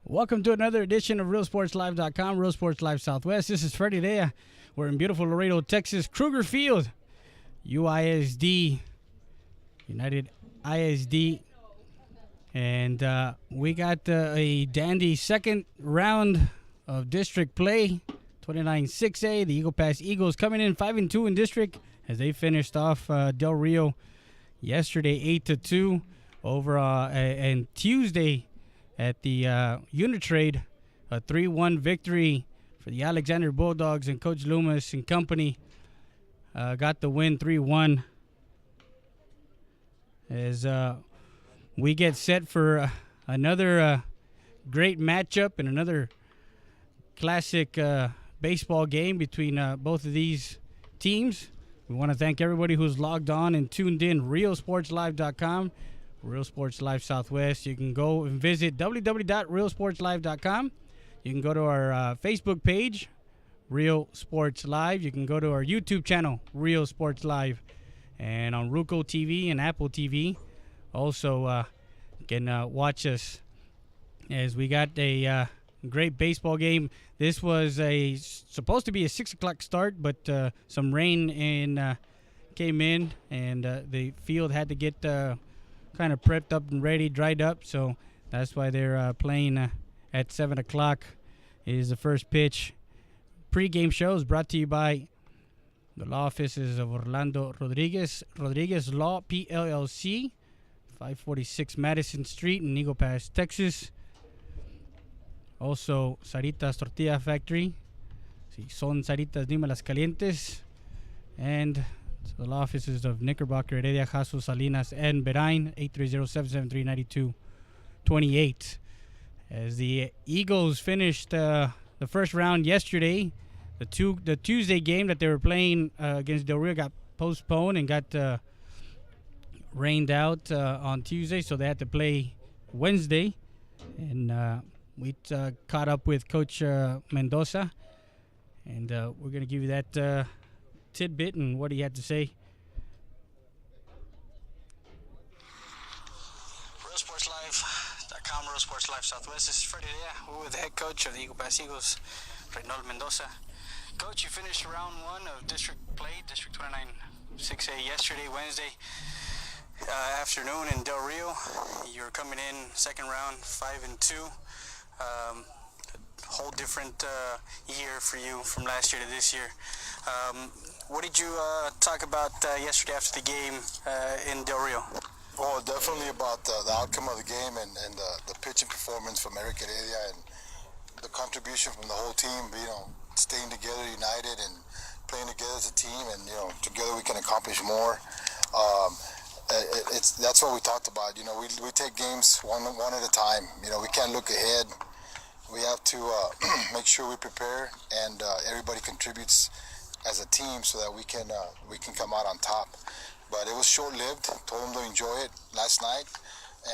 Welcome to another edition of RealSportsLive.com, Real Sports Live Southwest. This is Freddie Dea. We're in beautiful Laredo, Texas, Kruger Field, UISD, United ISD. And we got a dandy second round of district play, 29-6A. The Eagle Pass Eagles coming in 5-2 in district as they finished off Del Rio yesterday 8-2 over and Tuesday at the Unitrade, a 3-1 victory for the Alexander Bulldogs, and Coach Loomis and company got the win 3-1 as we get set for another great matchup and another classic baseball game between both of these teams. We want to thank everybody who's logged on and tuned in. RealSportsLive.com, Real Sports Live Southwest. You can go and visit www.realsportslive.com. You can go to our Facebook page, Real Sports Live. You can go to our YouTube channel, Real Sports Live, and on Roku TV and Apple TV. Also, you can watch us as we got a great baseball game. This was supposed to be a 6 o'clock start, but some rain came in, and the field had to get kind of prepped up and ready, dried up. So that's why they're playing at 7 o'clock is the first pitch. Pre-game show is brought to you by the law offices of Orlando Rodriguez Law, PLLC, 546 Madison Street in Eagle Pass, Texas. Also, Sarita's Tortilla Factory. Si son Saritas, dímelas calientes. And the law offices of Knickerbocker, Heredia, Jasso, Salinas, and Berain, 830-773-9228. As the Eagles finished the first round yesterday, the Tuesday game that they were playing against Del Rio got postponed and got rained out on Tuesday, so they had to play Wednesday. And we caught up with Coach Mendoza, and we're going to give you that tidbit and what he had to say. RealSportsLive.com, Real Sports Live Southwest. This is Freddie Dea. We're with the head coach of the Eagle Pass Eagles, Reynald Mendoza. Coach, you finished round one of district play, District 29-6A yesterday, Wednesday afternoon in Del Rio. You're coming in second round, 5-2. Whole different year for you from last year to this year. What did you talk about yesterday after the game in Del Rio? Well, definitely about the outcome of the game and the pitching performance from Eric Heredia and the contribution from the whole team, staying together, united, and playing together as a team, and together we can accomplish more. That's what we talked about. We take games one at a time. We can't look ahead. We have to make sure we prepare and everybody contributes as a team so that we can come out on top. But it was short-lived. Told them to enjoy it last night,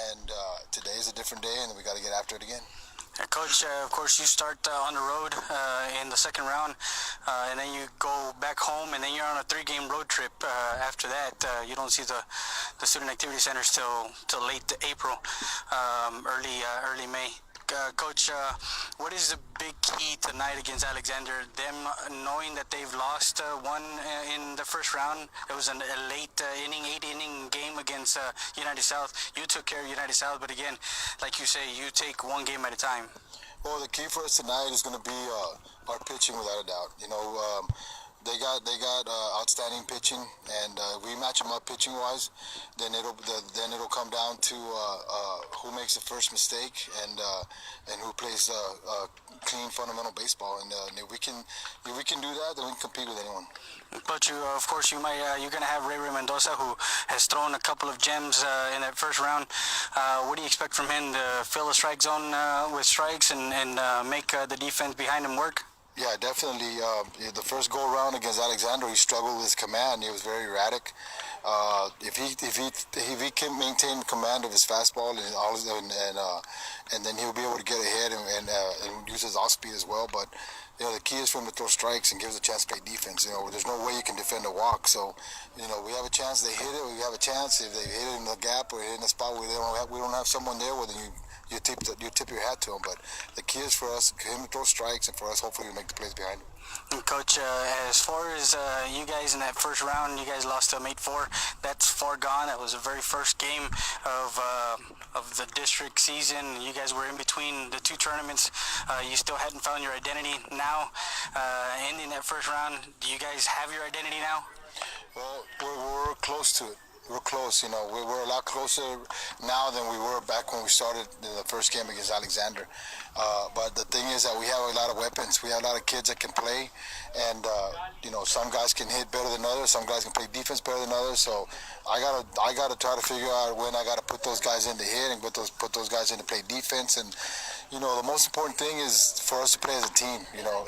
and today is a different day, and we got to get after it again. Coach, of course, you start on the road in the second round, and then you go back home, and then you're on a 3-game road trip after that. You don't see the student activity centers till late April, early May. Coach, what is the big key tonight against Alexander? Them knowing that they've lost one in the first round. It was a late 8-inning game against United South. You took care of United South, but again, like you say, you take one game at a time. Well, the key for us tonight is going to be our pitching, without a doubt. They got outstanding pitching, and we match them up pitching wise. Then it'll come down to who makes the first mistake and who plays clean fundamental baseball. And if we can do that, then we can compete with anyone. But of course, you're going to have Ray Mendoza, who has thrown a couple of gems in that first round. What do you expect from him to fill the strike zone with strikes and make the defense behind him work? Yeah, definitely. The first go-around against Alexander, he struggled with his command. He was very erratic. If he can maintain command of his fastball and then he'll be able to get ahead and use his off-speed as well. But the key is for him to throw strikes and give us a chance to play defense. There's no way you can defend a walk. So, we have a chance. They hit it. We have a chance. If they hit it in the gap or hit in the spot where we don't have someone there, well, then you you tip your hat to him. But the key is for us, him to throw strikes, and for us hopefully to make the plays behind him. And Coach, as far as you guys in that first round, you guys lost to them 8-4. That's far gone. That was the very first game of the district season. You guys were in between the two tournaments. You still hadn't found your identity. Now, ending that first round, do you guys have your identity now? Well, we're close to it. We're close, you know. We're a lot closer now than we were back when we started the first game against Alexander. But the thing is that we have a lot of weapons. We have a lot of kids that can play, and you know, some guys can hit better than others. Some guys can play defense better than others. So I gotta try to figure out when I gotta put those guys in to hit and put those guys in to play defense. And you know, the most important thing is for us to play as a team. You know,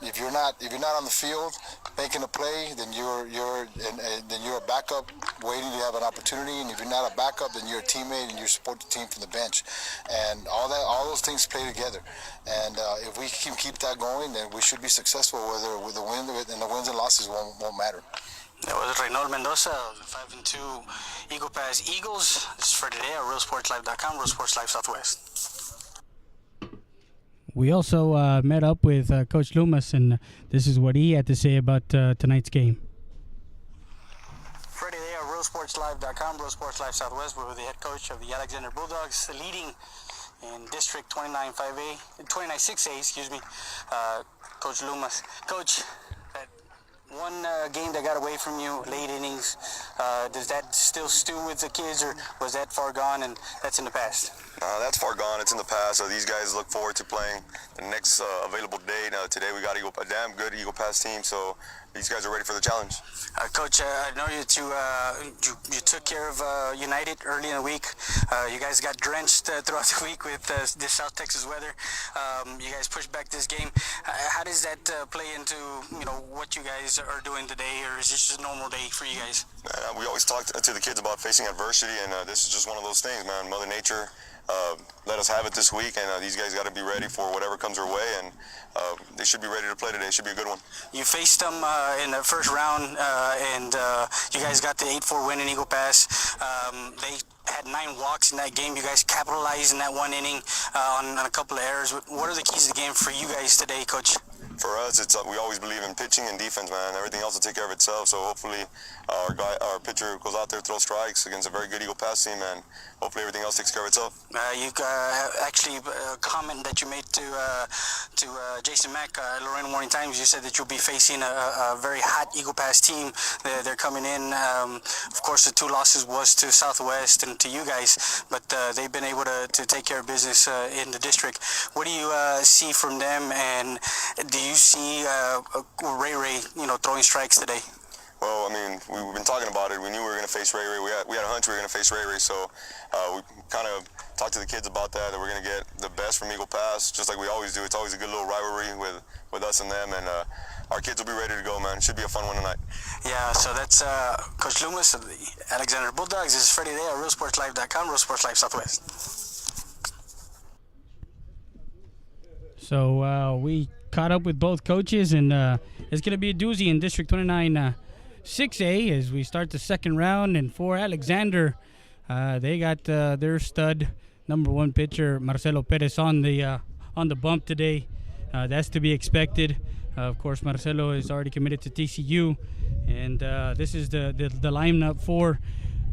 if you're not on the field making a play, then you're a backup waiting to have an opportunity. And if you're not a backup, then you're a teammate and you support the team from the bench. And all those things play together. And if we can keep that going, then we should be successful. Whether with the wins and losses won't matter. That was Reynolds Mendoza of the 5-2 Eagle Pass Eagles. This is for today at RealSportsLive.com, Real Sports Live Southwest. We also met up with Coach Loomis, and this is what he had to say about tonight's game. Friday there at RealSportsLive.com, Real Sports Live Southwest. We're with the head coach of the Alexander Bulldogs, leading in District 29-6A, Coach Loomis. Coach, that one game that got away from you, late innings, does that still stew with the kids, or was that far gone and that's in the past? That's far gone. It's in the past. So these guys look forward to playing the next available date. Today we got a damn good Eagle Pass team, so these guys are ready for the challenge. Coach, I know you took care of United early in the week. You guys got drenched throughout the week with this South Texas weather. You guys pushed back this game. How does that play into what you guys are doing today, or is this just a normal day for you guys? We always talk to the kids about facing adversity, and this is just one of those things, man. Mother Nature let us have it this week, and these guys got to be ready for whatever comes their way, and they should be ready to play today. It should be a good one. You faced them in the first round, and you guys got the 8-4 win in Eagle Pass. They had 9 walks in that game. You guys capitalized in that one inning on a couple of errors. What are the keys to the game for you guys today, Coach? For us, we always believe in pitching and defense, man. Everything else will take care of itself. So hopefully our pitcher goes out there, throws strikes against a very good Eagle Pass team, and hopefully everything else takes care of itself. You actually a comment that you made to Jason Mack, Laredo Morning Times. You said that you'll be facing a very hot Eagle Pass team. They're coming in. Of course, the 2 losses was to Southwest and to you guys, but they've been able to take care of business in the district. What do you see from them, and do you see Ray throwing strikes today? Well, I mean, we've been talking about it. We knew we were going to face Ray. We had a hunch we were going to face Ray. So we kind of talked to the kids about that we're going to get the best from Eagle Pass, just like we always do. It's always a good little rivalry with us and them, and our kids will be ready to go, man. It should be a fun one tonight. Yeah, so that's Coach Loomis of the Alexander Bulldogs. This is Freddie Day at RealSportsLive.com, Real Sports Live Southwest. So we caught up with both coaches, and it's going to be a doozy in District 29-6A as we start the second round. And for Alexander, they got their stud number 1 pitcher Marcelo Perez on the bump today. That's to be expected. Of course, Marcelo is already committed to TCU, and this is the lineup for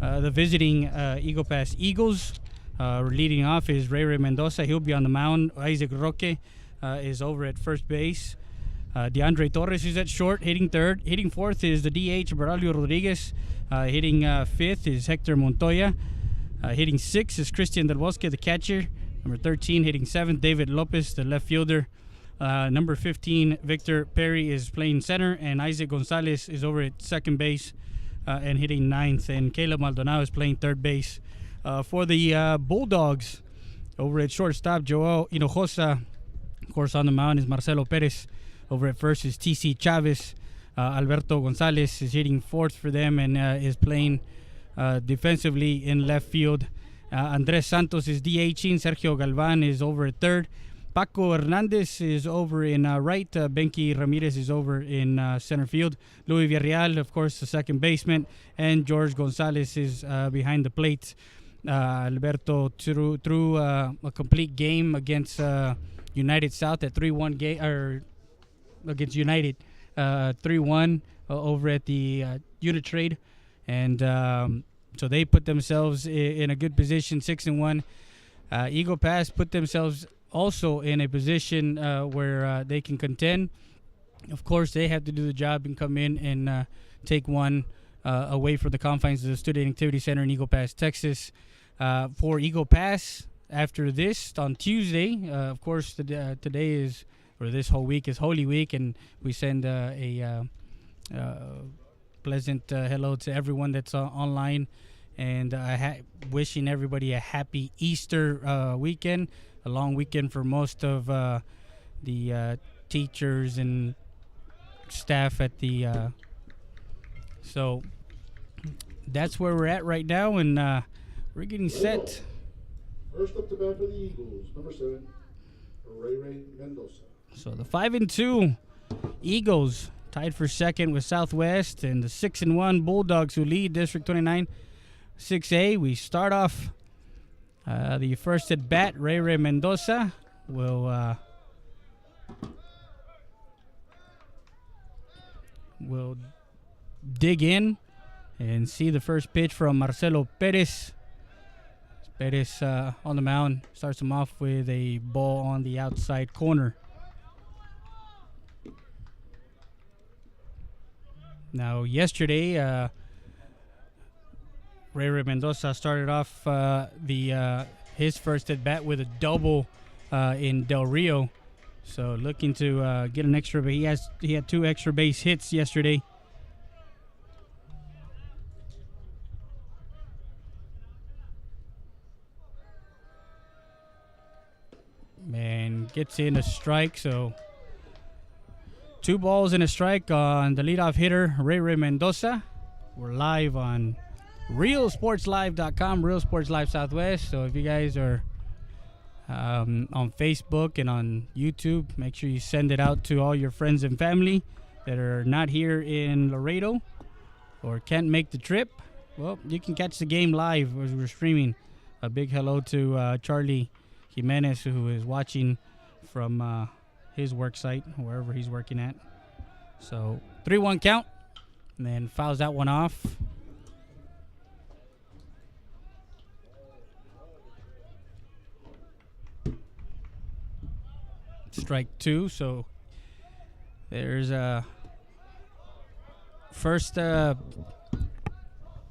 the visiting Eagle Pass Eagles. Leading off is Ray Mendoza. He'll be on the mound. Isaac Roque is over at first base. DeAndre Torres is at short, hitting third. Hitting fourth is the DH, Baralio Rodriguez. Hitting fifth is Hector Montoya. Hitting sixth is Christian Del Bosque, the catcher. Number 13, hitting seventh, David Lopez, the left fielder. Number 15, Victor Perry is playing center, and Isaac Gonzalez is over at second base and hitting ninth. And Caleb Maldonado is playing third base. For the Bulldogs, over at shortstop, Joel Hinojosa. Of course, on the mound is Marcelo Perez. Over at first is T.C. Chavez. Alberto Gonzalez is hitting fourth for them and is playing defensively in left field. Andres Santos is DHing. Sergio Galvan is over at third. Paco Hernandez is over in right. Benky Ramirez is over in center field. Louis Villarreal, of course, the second baseman. And George Gonzalez is behind the plate. Alberto threw a complete game against United South at 3-1 game, or against United 3-1 over at the Unit Trade, and so they put themselves in a good position, 6-1. Eagle Pass put themselves also in a position where they can contend. Of course, they have to do the job and come in and take one away from the confines of the Student Activity Center in Eagle Pass, Texas. For Eagle Pass, after this on Tuesday, of course, today is, or this whole week is Holy Week, and we send a pleasant hello to everyone that's online, and wishing everybody a happy Easter weekend, a long weekend for most of the teachers and staff at the so that's where we're at right now, and we're getting set. First up to bat for the Eagles, number 7, Ray Mendoza. So the 5-2 Eagles tied for second with Southwest, and the 6-1 Bulldogs, who lead District 29 6A. We start off the first at bat. Ray Mendoza will dig in and see the first pitch from Marcelo Perez. Perez on the mound starts him off with a ball on the outside corner. Now, yesterday, Ray Mendoza started off his first at bat with a double in Del Rio. So looking to get an extra. He had 2 extra base hits yesterday. And gets in a strike. So 2 balls and a strike on the leadoff hitter, Ray Mendoza. We're live on RealSportsLive.com, Real Sports Live Southwest. So if you guys are on Facebook and on YouTube, make sure you send it out to all your friends and family that are not here in Laredo or can't make the trip. Well, you can catch the game live as we're streaming. A big hello to Charlie Jimenez, who is watching from his work site, wherever he's working at. So 3-1 count, and then fouls that one off. Strike 2. So there's a first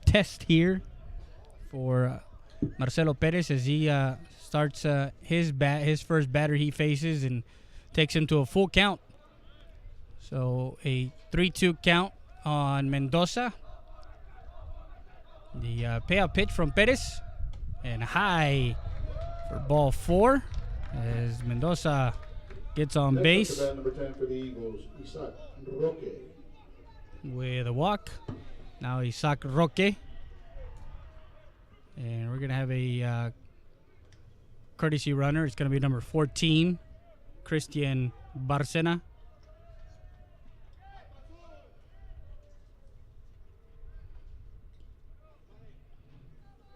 test here for Marcelo Perez as he starts his first batter he faces and takes him to a full count. So a 3-2 count on Mendoza. The payout pitch from Perez, and high for ball 4 as Mendoza gets on base. Number 10 for the Eagles, Isaac Roque. With a walk. Now Isaac Roque. And we're going to have a courtesy runner. It's going to be number 14, Christian Barcena.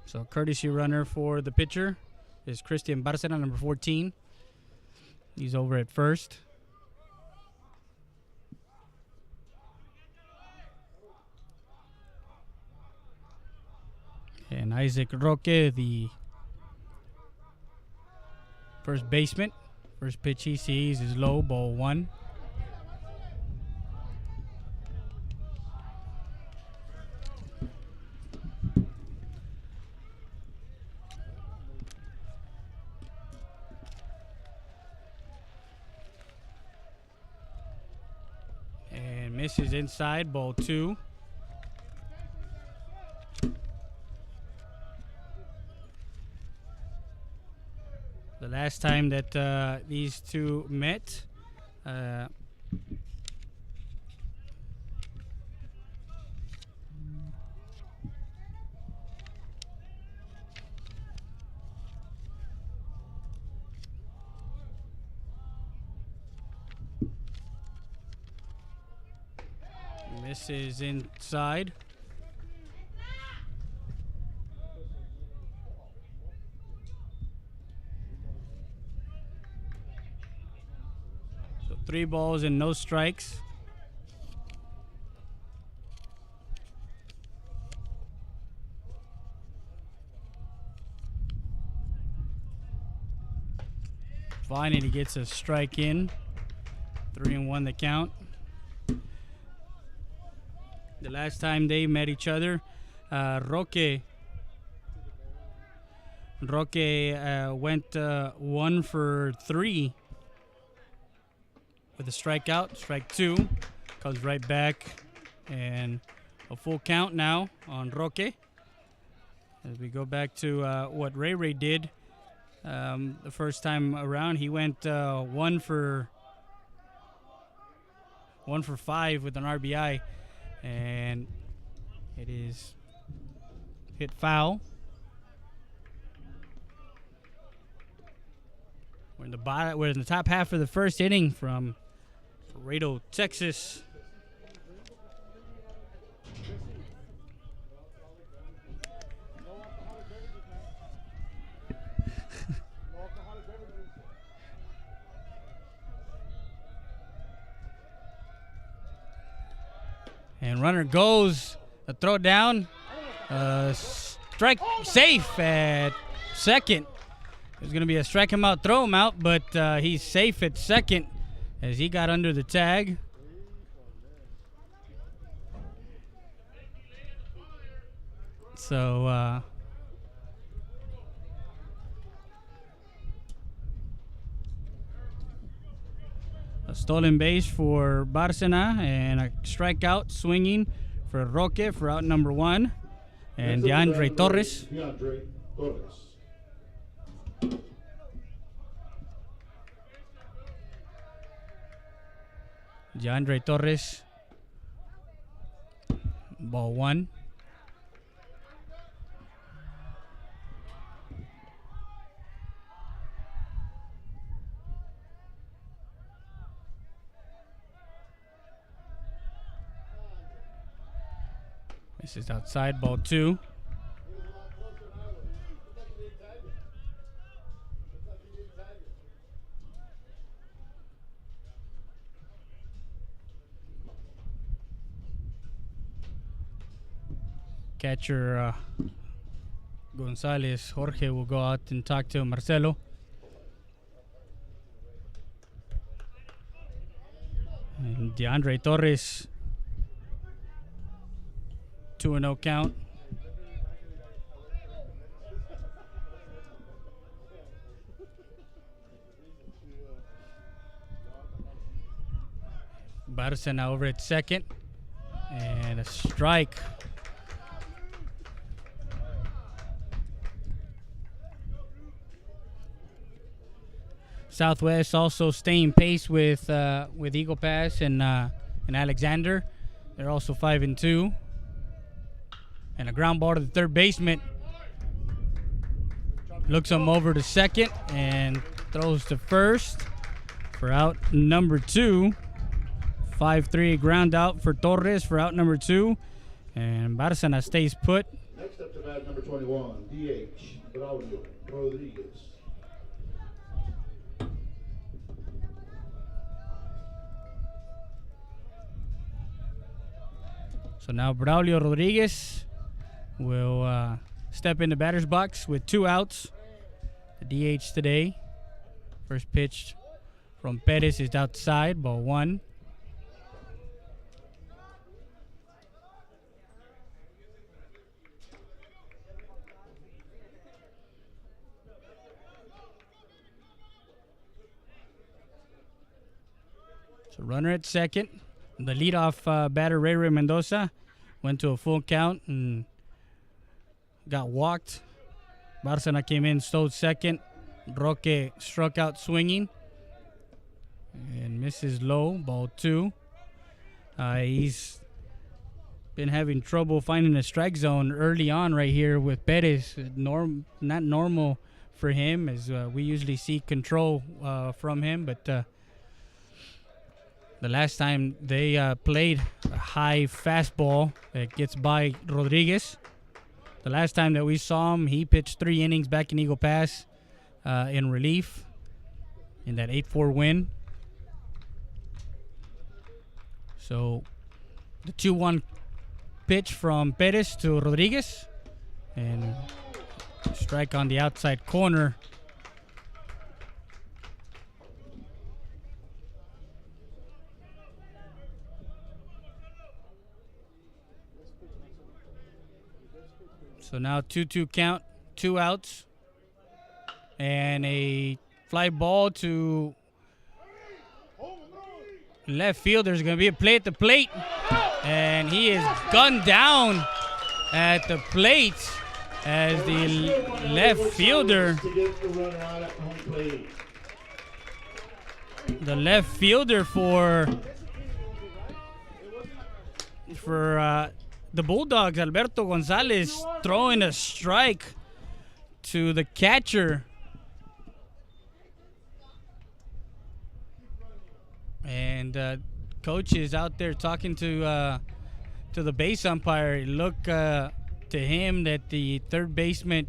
So courtesy runner for the pitcher is Christian Barcena, number 14. He's over at first. And Isaac Roque, the first baseman. First pitch he sees is low, ball 1. And misses inside, ball 2. The last time that these two met, misses inside. 3 balls and no strikes. Finally gets a strike in. 3-1 the count. The last time they met each other, Roque went 1 for 3 with a strikeout. Strike 2 comes right back, and a full count now on Roque. As we go back to what Ray did the first time around, he went 1 for 5 with an RBI, and it is hit foul. We're in the top half of the first inning from Laredo, Texas. And runner goes, a throw down, strike safe at second. There's going to be a strike him out, throw him out, but he's safe at second as he got under the tag. So a stolen base for Barcena and a strikeout swinging for Roque for out number 1. And DeAndre Torres. DeAndre Torres. Ball 1. This is outside, ball 2. Catcher Gonzalez Jorge will go out and talk to Marcelo. And DeAndre Torres, 2-0 count. Barcena over at second. And a strike. Southwest also staying pace with Eagle Pass and Alexander. They're also 5-2. And a ground ball to the third baseman. Looks him over to second and throws to first for out number 2. 5-3 ground out for Torres for out number 2. And Barcena stays put. Next up to bat, number 21, DH, Braulio Rodriguez. So now Braulio Rodriguez will step in the batter's box with 2 outs. The DH today. First pitch from Perez is outside, ball 1. So runner at second. The leadoff batter, Ray Mendoza, went to a full count and got walked. Barcena came in, stole second. Roque struck out swinging and misses low, ball 2. He's been having trouble finding a strike zone early on right here with Perez. Not normal for him, as we usually see control from him, but the last time they played a high fastball that gets by Rodriguez. The last time that we saw him, he pitched 3 innings back in Eagle Pass in relief in that 8-4 win. So the 2-1 pitch from Perez to Rodriguez. And strike on the outside corner. So now 2-2 count, 2 outs, and a fly ball to left field. There's going to be a play at the plate, and he is gunned down at the plate as the left fielder. The left fielder for the Bulldogs, Alberto Gonzalez, throwing a strike to the catcher. And coach is out there talking to the base umpire. Look to him that the third baseman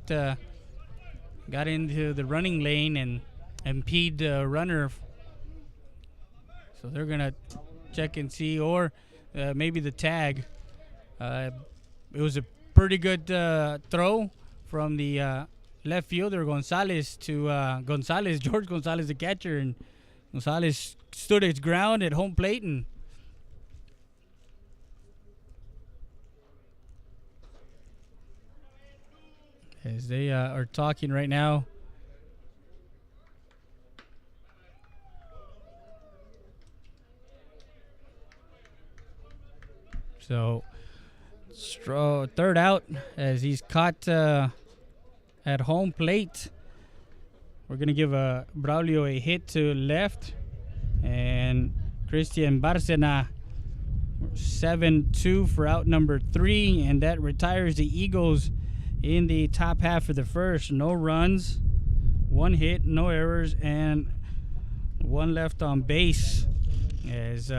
got into the running lane and impede the runner. So they're going to check and see, or maybe the tag. It was a pretty good throw from the left fielder Gonzalez to George Gonzalez, the catcher, and Gonzalez stood his ground at home plate, and as they are talking right now. So third out as he's caught at home plate. We're going to give Braulio a hit to left, and Christian Barcena 7-2 for out number 3, and that retires the Eagles in the top half of the first. No runs, 1 hit, no errors, and 1 left on base. As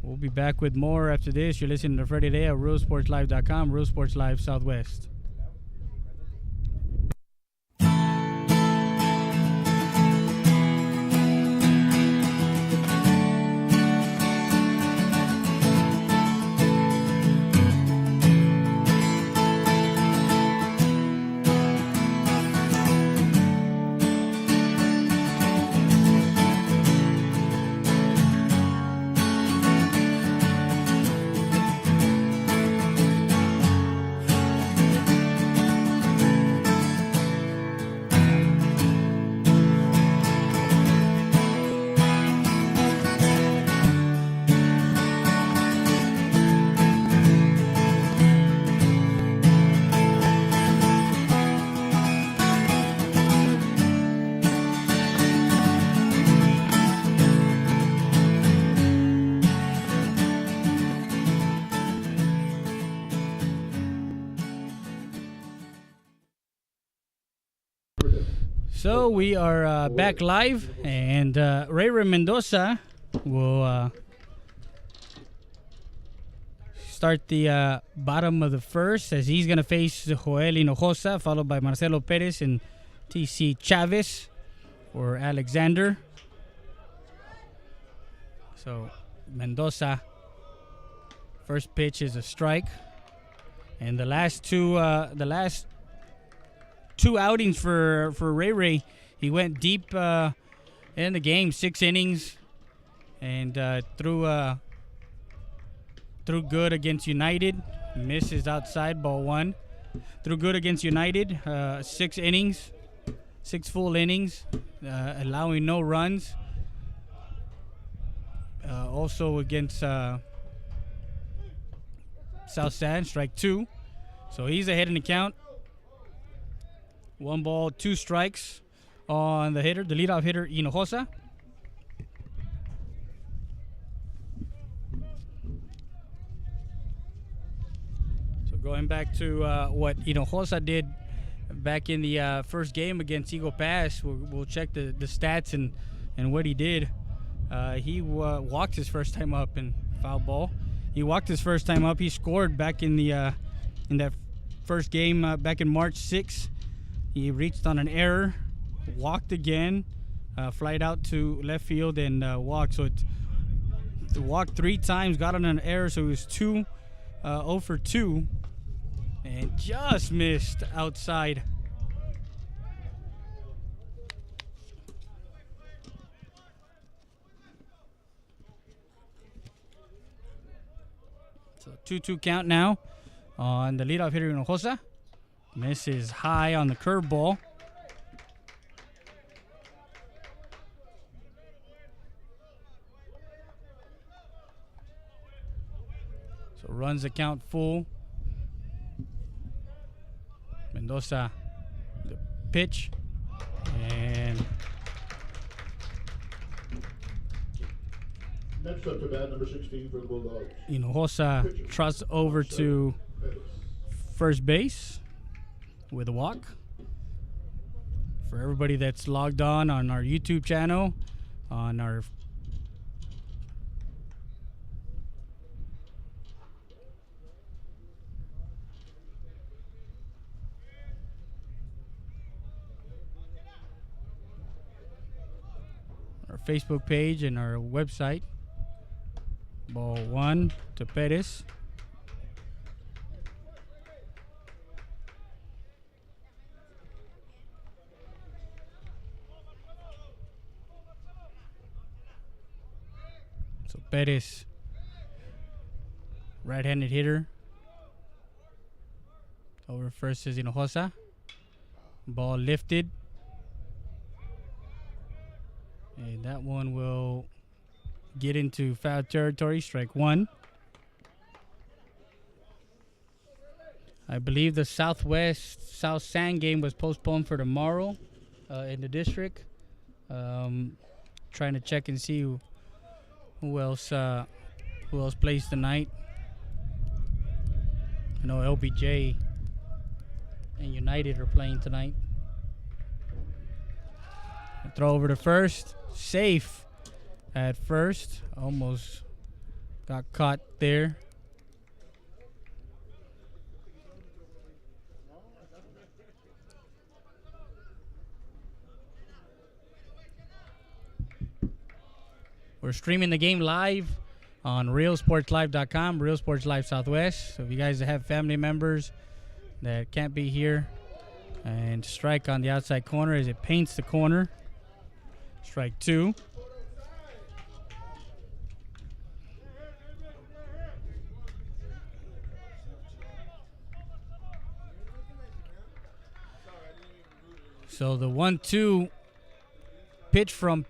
we'll be back with more after this. You're listening to Freddie Day at RealSportsLive.com, Real Sports Live Southwest. So we are back live, and Ray Mendoza will start the bottom of the first, as he's going to face Joel Hinojosa, followed by Marcelo Perez and TC Chavez for Alexander. So Mendoza, first pitch is a strike, and the last two outings for Ray. He went deep in the game, 6 innings, and threw good against United. Misses outside, ball 1. Threw good against United, 6 innings, 6 full innings, allowing no runs. Also against South San, strike 2. So he's ahead in the count. 1 ball, 2 strikes on the hitter, the leadoff hitter, Hinojosa. So going back to what Hinojosa did back in the first game against Eagle Pass, we'll check the stats and what he did. He walked his first time up in foul ball. He walked his first time up. He scored back in that first game back in March 6th. He reached on an error, walked again, flied out to left field and walked. So it's walked 3 times, got on an error, so he was 0 for 2, and just missed outside. So 2-2 count now on the leadoff hitter Hinojosa. Misses high on the curveball. So runs the count full. Mendoza, the pitch, and Next up to bat, number 16 for the Bulldogs. Hinojosa trusts over to first base with a walk. For everybody that's logged on our YouTube channel, on our Facebook page and our website. Ball 1 to Perez. So Perez, right-handed hitter. Over first is Hinojosa. Ball lifted. And that one will get into foul territory, strike 1. I believe the South San game was postponed for tomorrow in the district. Trying to check and see who else plays tonight. I know LBJ and United are playing tonight. Throw over to first. Safe at first. Almost got caught there. We're streaming the game live on realsportslive.com, Real Sports Live Southwest. So if you guys have family members that can't be here, and strike on the outside corner as it paints the corner. Strike 2. So the 1-2 pitch from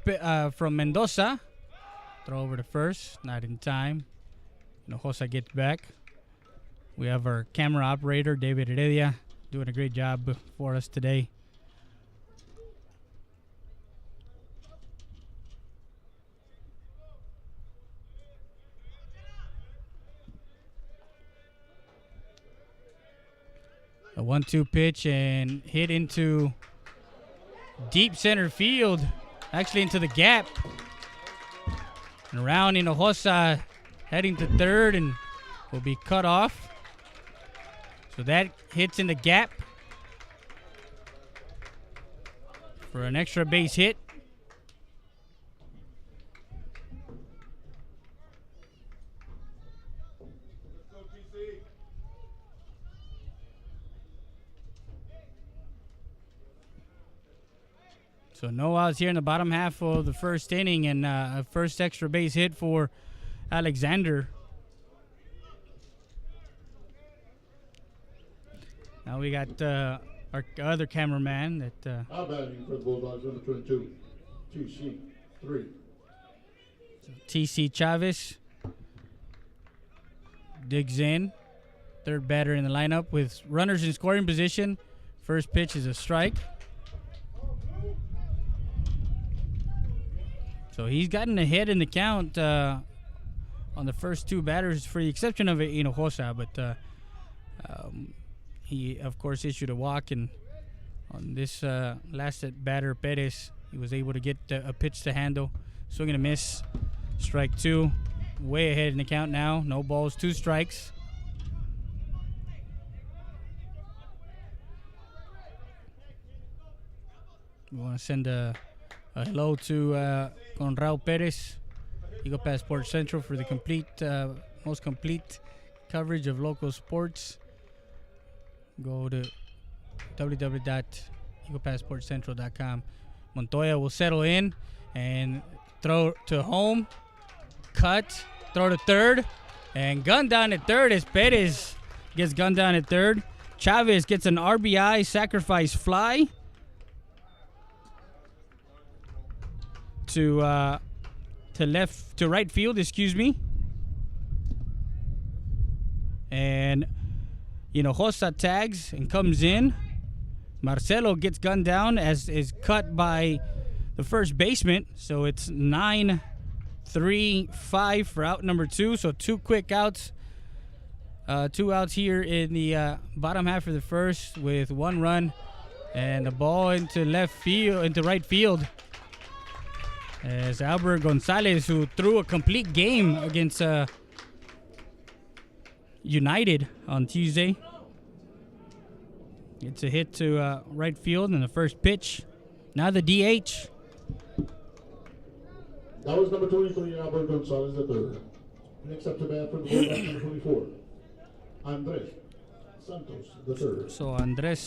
Mendoza. Throw over to first, not in time. Hinojosa gets back. We have our camera operator, David Heredia, doing a great job for us today. A 1-2 pitch and hit into deep center field, actually into the gap. And around Hinojosa heading to third and will be cut off. So that hits in the gap for an extra base hit. So no outs here in the bottom half of the first inning, and a first extra base hit for Alexander. Now we got our other cameraman that. Out batting for the Bulldogs, number 22, TC 3. TC Chavez digs in. Third batter in the lineup with runners in scoring position. First pitch is a strike. So he's gotten ahead in the count on the first 2 batters, for the exception of Hinojosa, but he, of course, issued a walk, and on this last batter, Perez, he was able to get a pitch to handle. Swing and a miss, strike 2. Way ahead in the count now. No balls, 2 strikes. We want to send a hello to Conrado Perez, Eagle Pass Sports Central for the most complete coverage of local sports. Go to www.eaglepassportscentral.com. Montoya will settle in and throw to home. Cut. Throw to third. And gun down at third as Perez gets gunned down at third. Chavez gets an RBI sacrifice fly to right field, and Hinojosa tags and comes in. Marcelo gets gunned down as is cut by the first baseman, so it's 9-3-5 for out number 2. So 2 quick outs. 2 outs here in the bottom half of the first with 1 run and the ball into right field. As Albert Gonzalez, who threw a complete game against United on Tuesday, gets a hit to right field in the first pitch. Now the DH. That was number 23, Albert Gonzalez, the third. Next up to bat for the Bulldogs, number 24, Andres Santos, the third. So Andres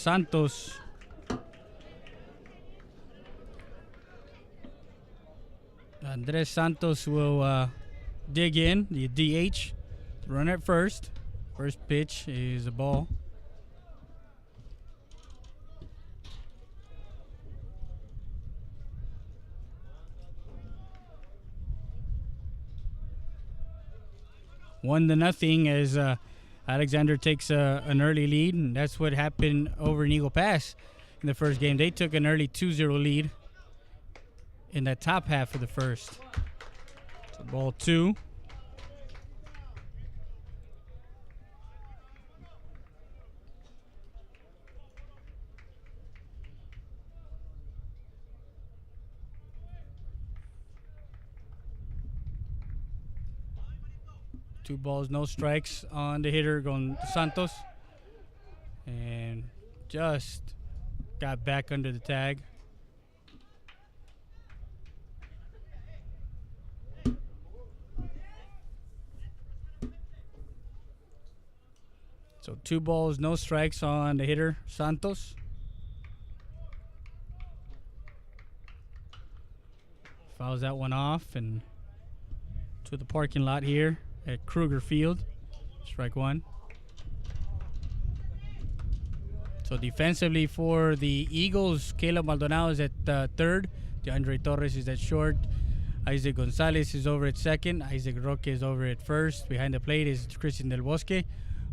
Santos will dig in, the DH. Run at first. First pitch is a ball. One to nothing as Alexander takes an early lead, and that's what happened over in Eagle Pass in the first game. They took an early 2-0 lead in that top half of the first. So ball 2. Two balls, no strikes on the hitter going Santos, and just got back under the tag. So 2 balls, no strikes on the hitter Santos. Fouls that one off and to the parking lot here at Kruger Field. Strike 1. So defensively for the Eagles, Caleb Maldonado is at third. DeAndre Torres is at short. Isaac Gonzalez is over at second. Isaac Roque is over at first. Behind the plate is Christian Del Bosque.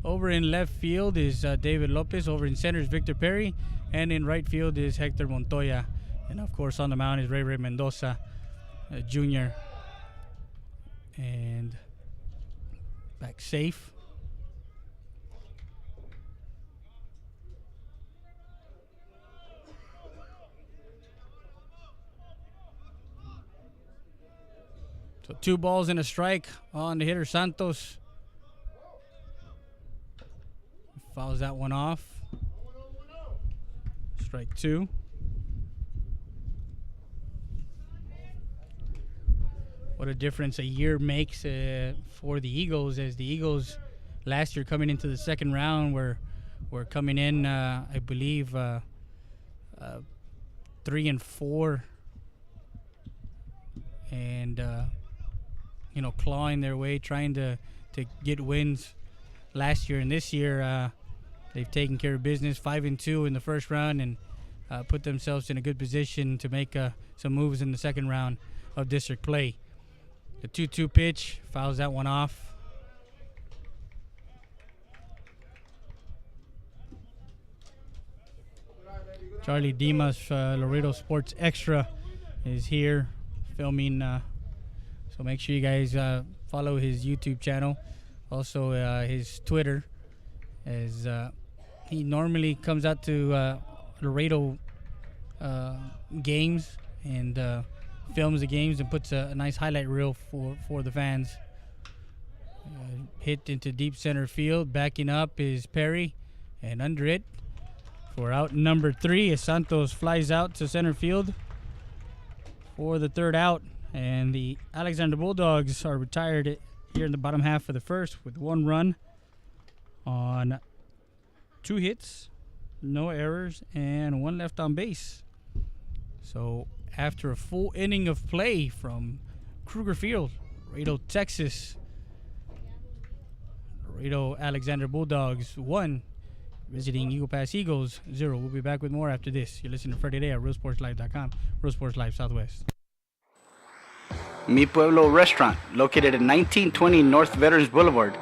Over in left field is David Lopez. Over in center is Victor Perry. And in right field is Hector Montoya. And of course on the mound is Ray Mendoza Jr. And back safe. So 2 balls and a strike on the hitter Santos. Fouls that one off. Strike 2. What a difference a year makes for the Eagles, as the Eagles last year coming into the second round were coming in, I believe, 3-4, and clawing their way, trying to get wins last year. And this year, they've taken care of business, 5-2 in the first round, and put themselves in a good position to make some moves in the second round of district play. The 2-2 pitch fouls that one off. Charlie Dimas, Laredo Sports Extra, is here filming. So make sure you guys follow his YouTube channel. Also his Twitter, as he normally comes out to Laredo games and films the games and puts a nice highlight reel for the fans. Hit into deep center field. Backing up is Perry, and under it for out number 3 as Santos flies out to center field for the third out And the Alexander Bulldogs are retired here in the bottom half of the first with 1 run on 2 hits, no errors, and 1 left on base. So after a full inning of play from Kruger Field, Laredo, Texas, Laredo Alexander Bulldogs 1, visiting Eagle Pass Eagles 0. We'll be back with more after this. You're listening to Friday Day at RealSportsLive.com. Real Sports Live Southwest. Mi Pueblo Restaurant, located at 1920 North Veterans Boulevard.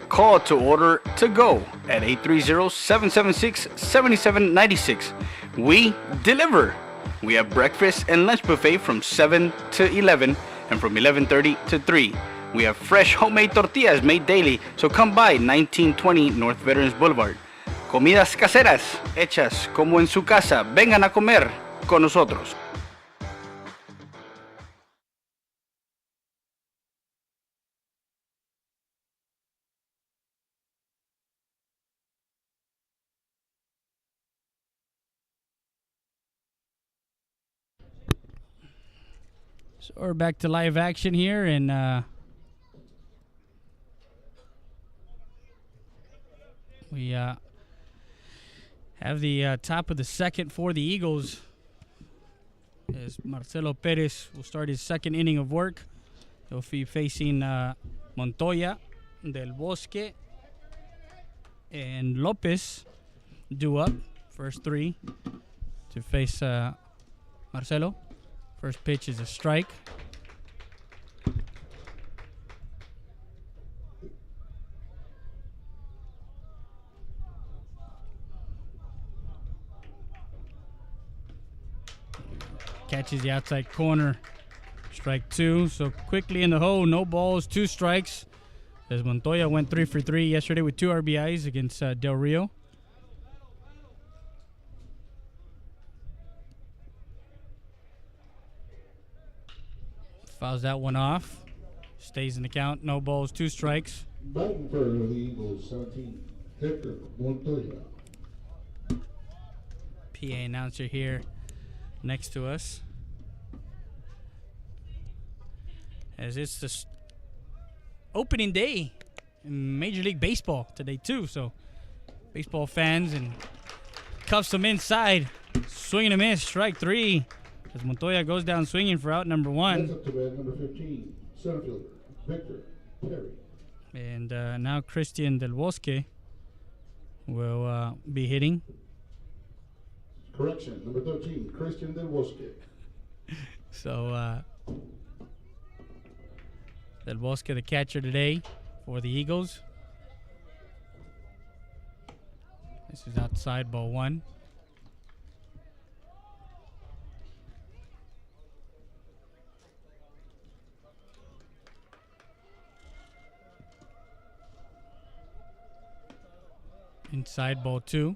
Call to order to go at 830-776-7796. We deliver. We have breakfast and lunch buffet from 7 to 11 and from 11:30 to 3. We have fresh homemade tortillas made daily, so come by 1920 North Veterans Boulevard. Comidas caseras, hechas como en su casa. Vengan a comer con nosotros. So we're back to live action here, and we have the top of the second for the Eagles, as Marcelo Perez will start his second inning of work. He'll be facing Montoya, Del Bosque, and Lopez due up, first 3 to face Marcelo. First pitch is a strike. Catches the outside corner. Strike 2. So quickly in the hole. No balls, 2 strikes. As Montoya went 3 for 3 yesterday with 2 RBIs against Del Rio. Fouls that one off. Stays in the count. No balls, 2 strikes. Batting for the Eagles, 17, Hector Montoya. PA announcer here next to us. As it's the opening day in Major League Baseball today too. So baseball fans, and cuffs them inside. Swing and a miss. Strike 3. As Montoya goes down swinging for out number 1. That's up to bat number 15, center fielder, Victor Perry. And now Christian Del Bosque will be hitting. Correction, number 13, Christian Del Bosque. So Del Bosque, the catcher today for the Eagles. This is outside, ball 1. Inside, ball 2.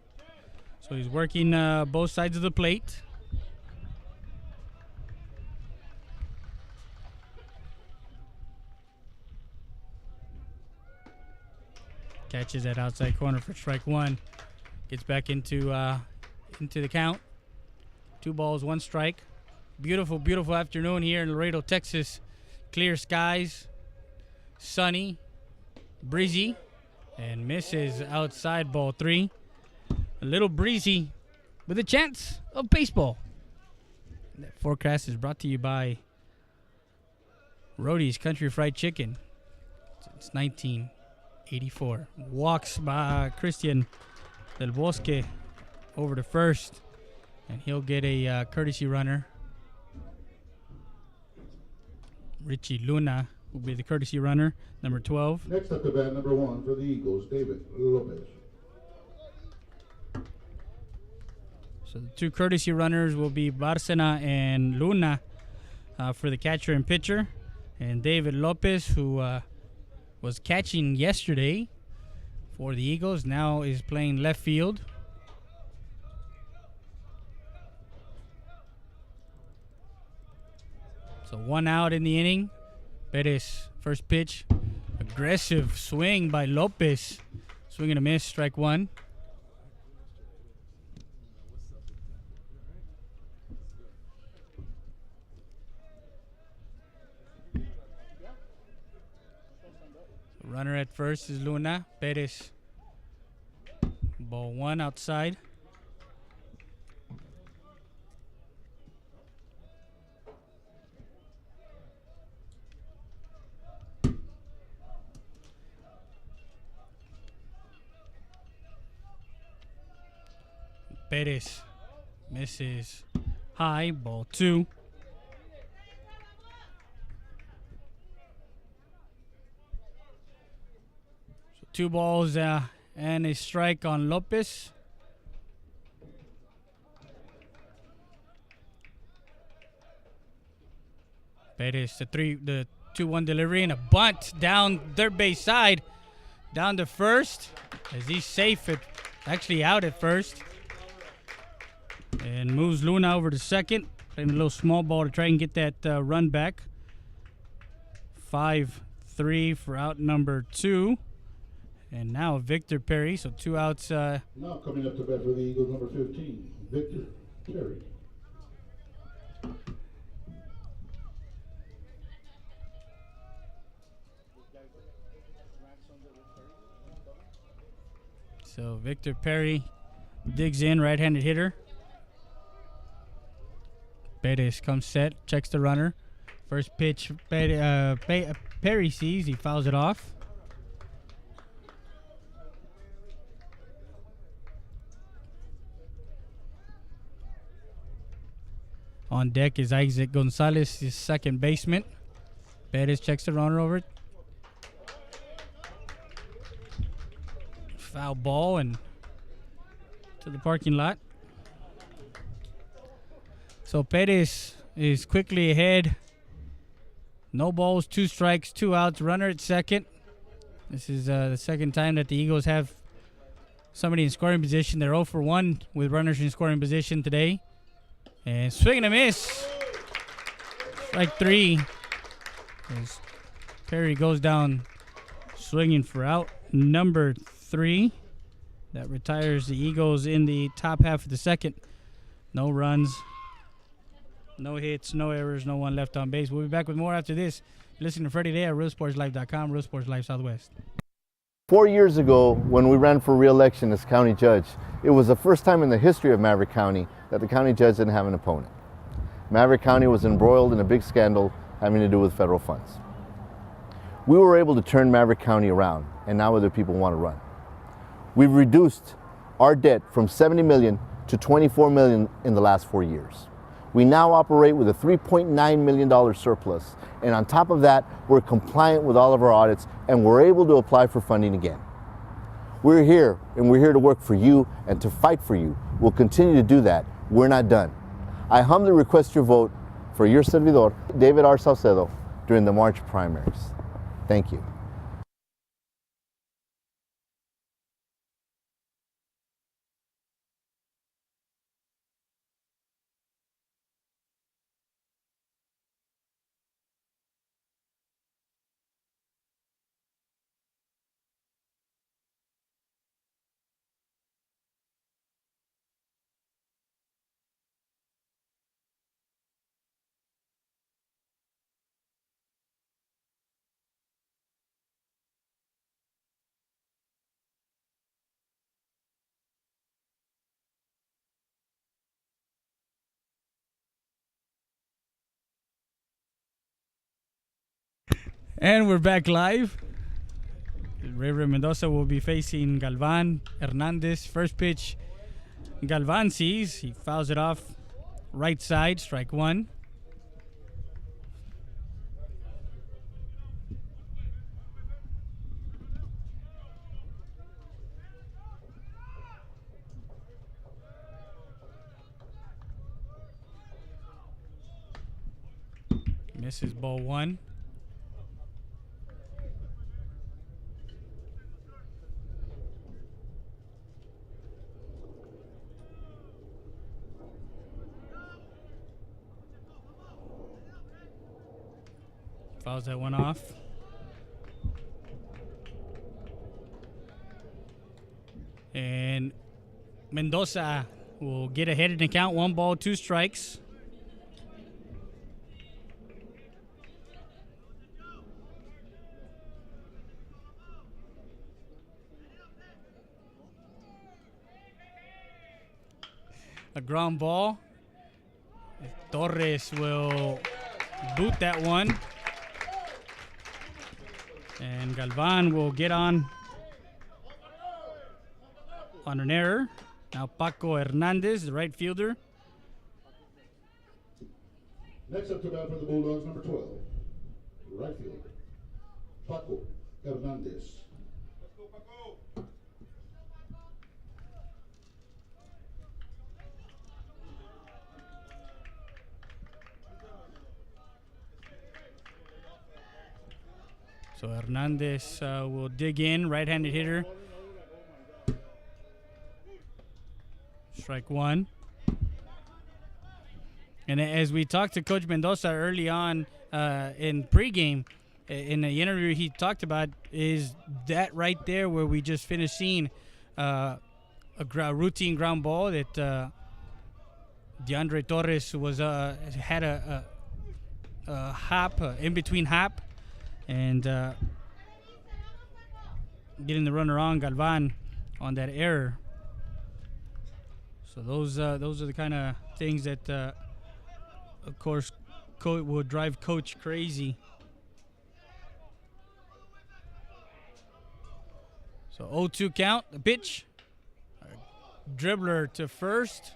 So he's working both sides of the plate. Catches that outside corner for strike 1. Gets back into the count. 2 balls, 1 strike. Beautiful, beautiful afternoon here in Laredo, Texas. Clear skies, sunny, breezy. And misses outside, ball 3. A little breezy with a chance of baseball. That forecast is brought to you by Rody's Country Fried Chicken. It's 1984. Walks by Christian Del Bosque over to first. And he'll get a courtesy runner. Richie Luna will be the courtesy runner, number 12. Next up to bat number 1 for the Eagles, David Lopez. So the 2 courtesy runners will be Barcena and Luna for the catcher and pitcher. And David Lopez, who was catching yesterday for the Eagles, now is playing left field. So 1 out in the inning. Perez, first pitch. Aggressive swing by Lopez. Swing and a miss, strike 1. Runner at first is Luna. Perez. Ball 1 outside. Perez misses high. Ball 2. So 2 balls and a strike on Lopez. Perez, the 2-1 delivery and a bunt down third base side, down to first, as he's safe actually out at first, and moves Luna over to second, playing a little small ball to try and get that run back. 5-3 for out number 2, and now Victor Perry. So 2 outs. Now coming up to bat for the Eagles, number 15, Victor Perry. So Victor Perry digs in, right-handed hitter. Perez comes set, checks the runner. First pitch Perry sees, he fouls it off. On deck is Isaac Gonzalez, his second baseman. Perez checks the runner over. Foul ball and to the parking lot. So Perez is quickly ahead. No balls, 2 strikes, 2 outs. Runner at second. This is the second time that the Eagles have somebody in scoring position. They're 0 for 1 with runners in scoring position today. And swing and a miss. Strike 3. As Perry goes down swinging for out number 3. That retires the Eagles in the top half of the second. No runs, no hits, no errors, no one left on base. We'll be back with more after this. Listen to Freddie Day at RealSportsLife.com, Real Sports Life Southwest. 4 years ago, when we ran for re-election as county judge, it was the first time in the history of Maverick County that the county judge didn't have an opponent. Maverick County was embroiled in a big scandal having to do with federal funds. We were able to turn Maverick County around, and now other people want to run. We've reduced our debt from $70 million to $24 million in the last 4 years. We now operate with a $3.9 million surplus, and on top of that, we're compliant with all of our audits, and we're able to apply for funding again. We're here, and we're here to work for you and to fight for you. We'll continue to do that. We're not done. I humbly request your vote for your servidor, David R. Saucedo, during the March primaries. Thank you. And we're back live. Ray Mendoza will be facing Galvan Hernandez. First pitch, Galvan sees. He fouls it off right side, strike 1. Misses ball 1. Fouls that one off. And Mendoza will get ahead in the count. 1 ball, 2 strikes. a ground ball. Torres will boot that one. And Galvan will get on an error. Now Paco Hernandez, the right fielder. Next up to bat for the Bulldogs, number 12, right fielder, Paco Hernandez. So Hernandez will dig in, right-handed hitter. Strike one. And as we talked to Coach Mendoza early on in pregame, in the interview he talked about is that right there where we just finished seeing a routine ground ball that DeAndre Torres was had a hop, in between hop, and getting the runner on Galvan on that error. So those are the kind of things that, of course, will drive Coach crazy. So 0-2 count, the pitch. Dribbler to first,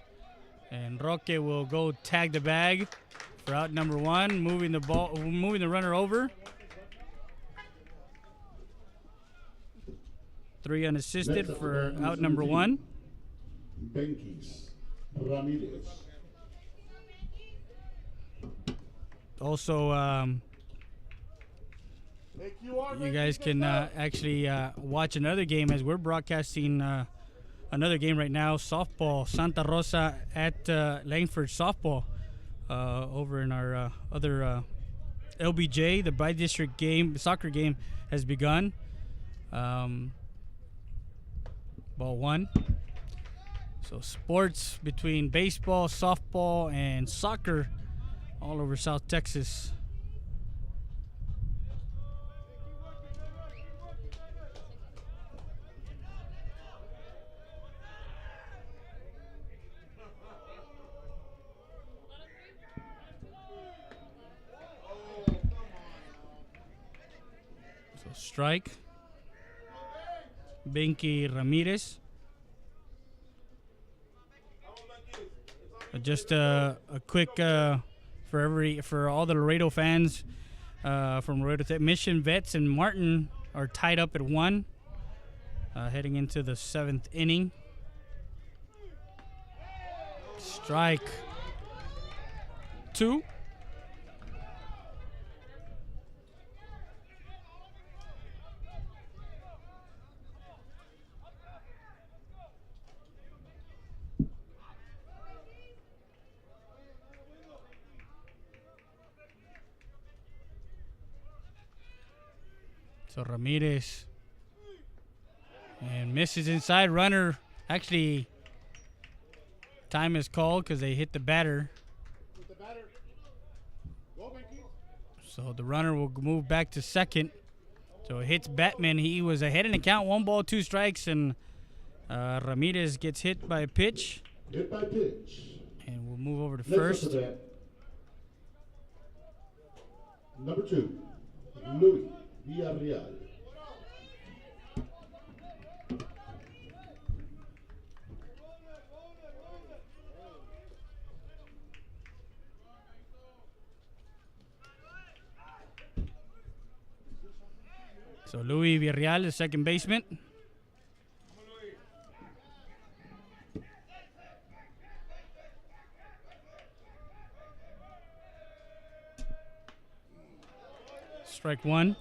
and Roque will go tag the bag for out number one, moving the runner over. 3 unassisted for out number one. Benkis Ramirez. Also, you guys can actually watch another game as we're broadcasting another game right now. Softball, Santa Rosa at Langford softball over in our other LBJ. The bi-district game, soccer game, has begun. Ball one. So sports between baseball, softball, and soccer all over South Texas. So strike. Benky Ramirez. Just a quick for all the Laredo fans from Laredo. Mission Vets and Martin are tied up at 1, heading into the 7th inning. Strike 2. So Ramirez and misses inside. Runner, actually, time is called because they hit the batter. So the runner will move back to second. So it hits Batman. He was ahead in the count. 1 ball, 2 strikes, and Ramirez gets hit by a pitch. Hit by pitch. And we'll move over to Next first. up to bat, number 2, Louis Villarreal. So Louis Villarreal, the second baseman. Strike 1.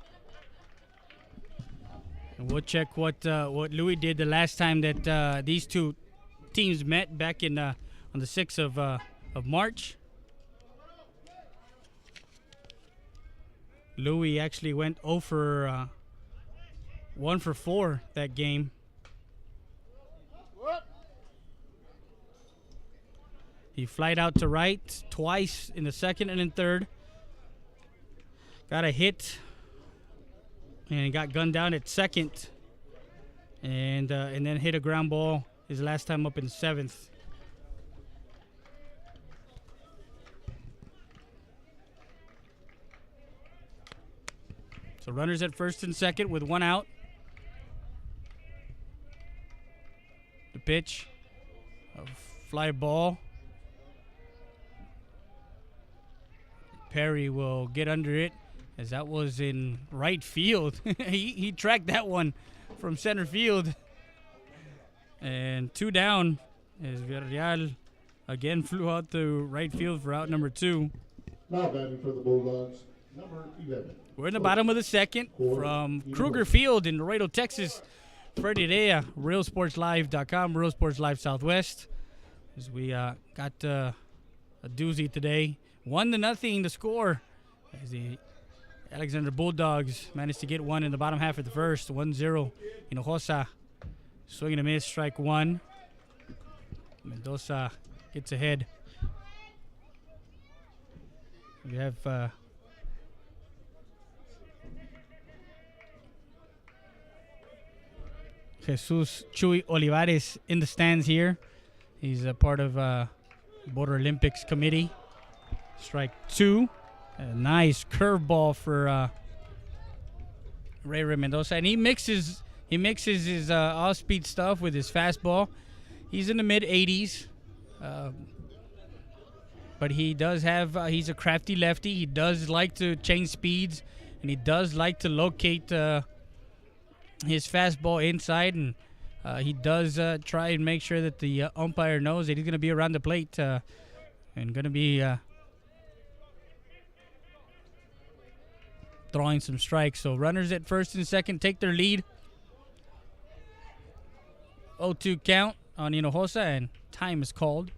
And we'll check what Louis did the last time that these two teams met back in on the 6th of March. Louis actually went 1 for 4 that game. He flied out to right twice in the second and in third. Got a hit and got gunned down at second, and then hit a ground ball his last time up in 7th. So runners at first and second with one out. The pitch, a fly ball. Perry will get under it, as that was in right field. he tracked that one from center field. And 2 down as Villarreal again flew out to right field for out number 2. Now batting for the Bulldogs, number 11. We're in the bottom of the second from Kruger Field in Laredo, Texas. Freddie Rea, RealSportsLive.com, Real Sports Live Southwest. As we got a doozy today. 1-0 the score as the Alexander Bulldogs managed to get one in the bottom half of the first. 1-0. Hinojosa swing and a miss, strike one. Mendoza gets ahead. We have Jesus Chuy Olivares in the stands here. He's a part of Border Olympics committee. Strike two. A nice curveball for Ray Mendoza, and he mixes his off-speed stuff with his fastball. He's in the mid 80s, but he does have. He's a crafty lefty. He does like to change speeds, and he does like to locate his fastball inside, and he does try and make sure that the umpire knows that he's going to be around the plate and going to be throwing some strikes. So runners at first and second take their lead. 0-2 count on Hinojosa, and time is called.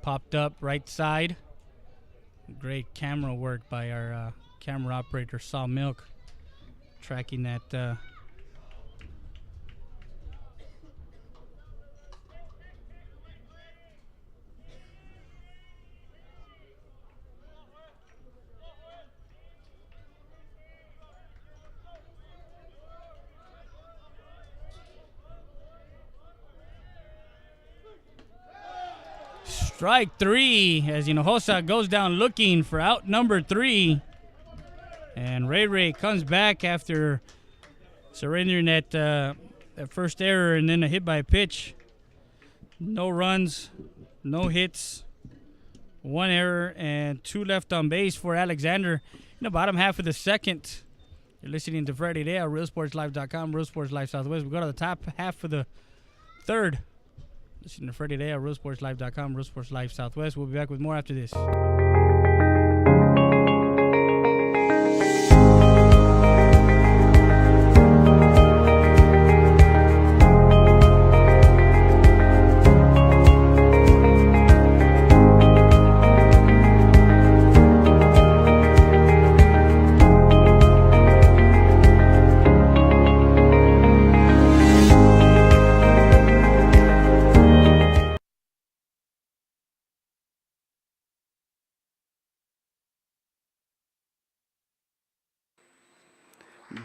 Popped up right side. Great camera work by our camera operator, Saw Milk, tracking that. Strike three as Hinojosa goes down looking for out number 3. And Ray comes back after surrendering that first error and then a hit by a pitch. No runs, no hits, 1 error, and 2 left on base for Alexander in the bottom half of the second. You're listening to Friday Day at RealSportsLive.com, Real Sports Live Southwest. We go to the top half of the third. Listen to Friday Day at RealSportsLive.com, Real Sports Live Southwest. We'll be back with more after this.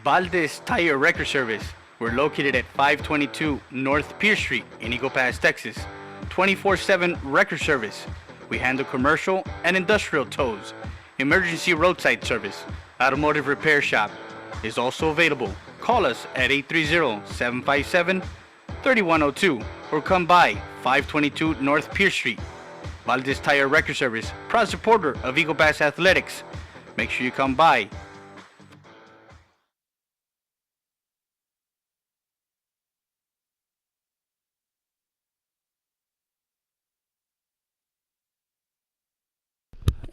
Valdez Tire Record Service. We're located at 522 North Pierce Street in Eagle Pass, Texas. 24/7 record service. We handle commercial and industrial tows. Emergency roadside service. Automotive repair shop is also available. Call us at 830-757-3102 or come by 522 North Pierce Street. Valdez Tire Record Service, proud supporter of Eagle Pass Athletics. Make sure you come by.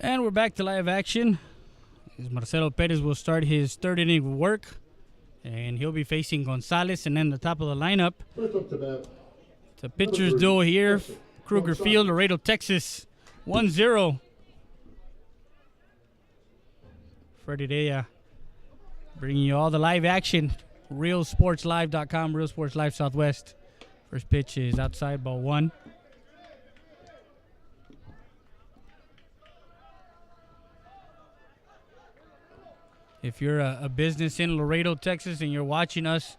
And we're back to live action. As Marcelo Perez will start his third inning of work, and he'll be facing Gonzalez, and then the top of the lineup. It's a pitcher's duel here. Kruger Field, Laredo, Texas. 1-0. Freddie Day bringing you all the live action. RealSportsLive.com, Real Sports Live Southwest. First pitch is outside, ball 1. If you're a business in Laredo, Texas, and you're watching us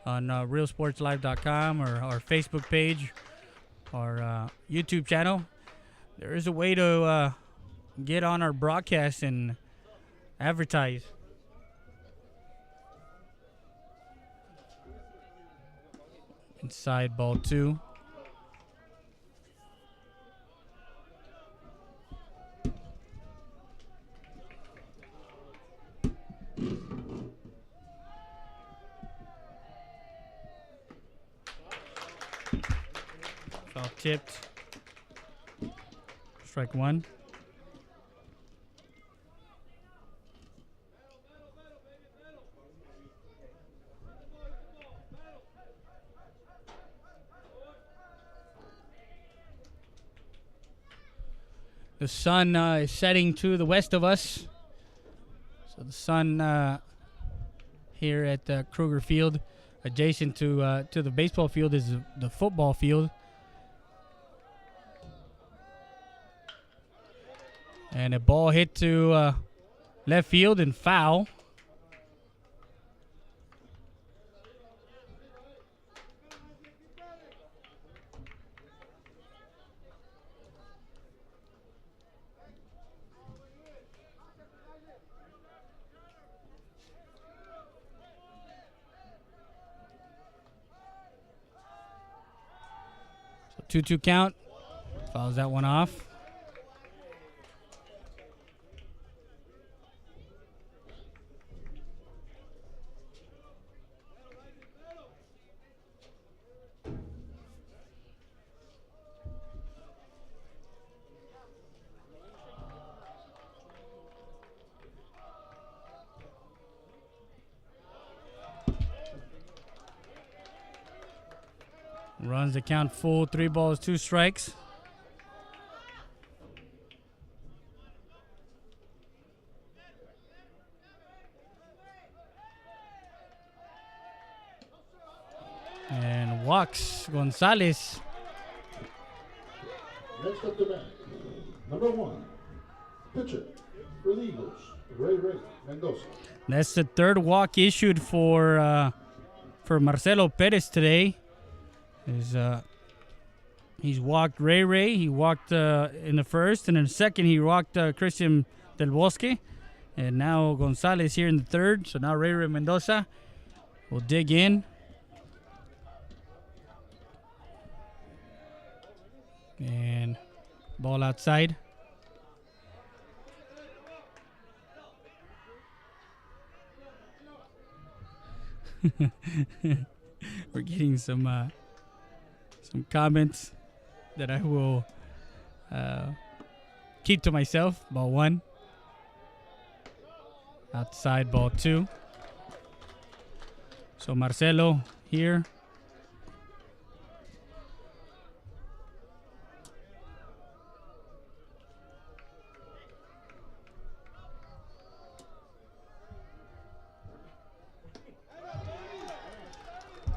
on realsportslive.com or our Facebook page or YouTube channel, there is a way to get on our broadcast and advertise. Inside ball 2. Foul tipped. Strike 1. The sun is setting to the west of us. So the sun here at Kruger Field, adjacent to the baseball field, is the football field. And a ball hit to left field and foul. So 2-2 count. Fouls that one off. Runs the count full. 3 balls, 2 strikes. And walks Gonzalez. Next up to bat, number 1, pitcher for the Eagles, Ray Mendoza. That's the 3rd walk issued for Marcelo Perez today. He's walked Ray. He walked in the 1st, and in the 2nd he walked Christian Del Bosque, and now Gonzalez here in the 3rd. So now Ray Mendoza will dig in. And ball outside. We're getting some comments that I will keep to myself. Ball 1. Outside, ball 2. So Marcelo here.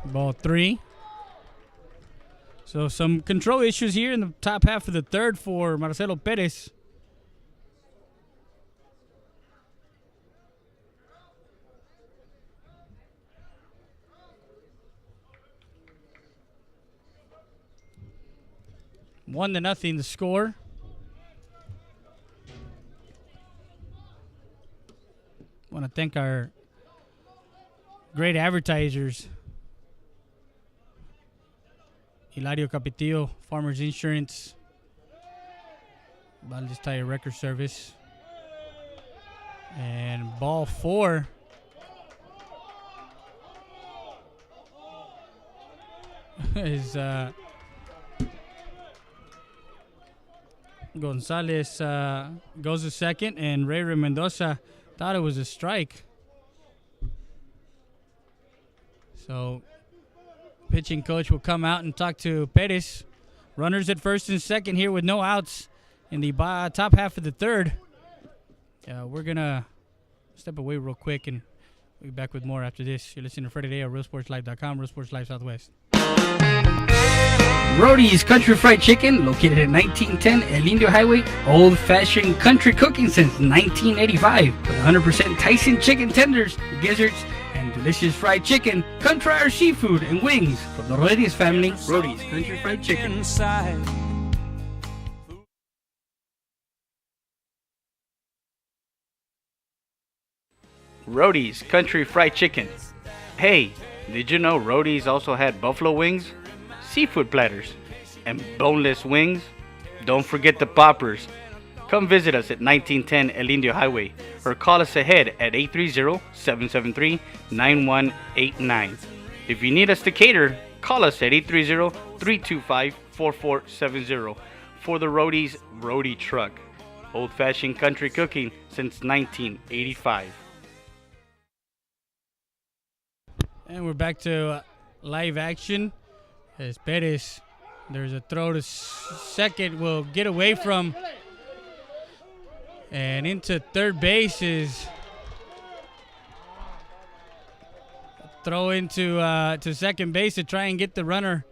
Ball 3. So some control issues here in the top half of the 3rd for Marcelo Perez. One to nothing the score. Want to thank our great advertisers. Hilario Capetillo, Farmers Insurance, Valdez Tire Record Service. And ball 4. is Gonzalez goes to 2nd, and Ray Mendoza thought it was a strike. So pitching coach will come out and talk to Perez. Runners at 1st and 2nd here with no outs in the top half of the 3rd. We're going to step away real quick, and we'll be back with more after this. You're listening to Friday Day on realsportslive.com, Real Sports Live Southwest. Rody's Country Fried Chicken, located at 1910 El Indio Highway. Old-fashioned country cooking since 1985. With 100% Tyson chicken tenders, gizzards, and delicious fried chicken. Come try our seafood and wings from the Rodriguez family. Rody's Country Fried Chicken. Rody's Country Fried Chicken. Hey, did you know Rody's also had buffalo wings, seafood platters, and boneless wings? Don't forget the poppers. Come visit us at 1910 El Indio Highway or call us ahead at 830-773-9189. If you need us to cater, call us at 830-325-4470 for the Rody's Rody Truck. Old-fashioned country cooking since 1985. And we're back to live action as Perez, there's a throw to second, will get away from, and into third base is throw into to second base to try and get the runner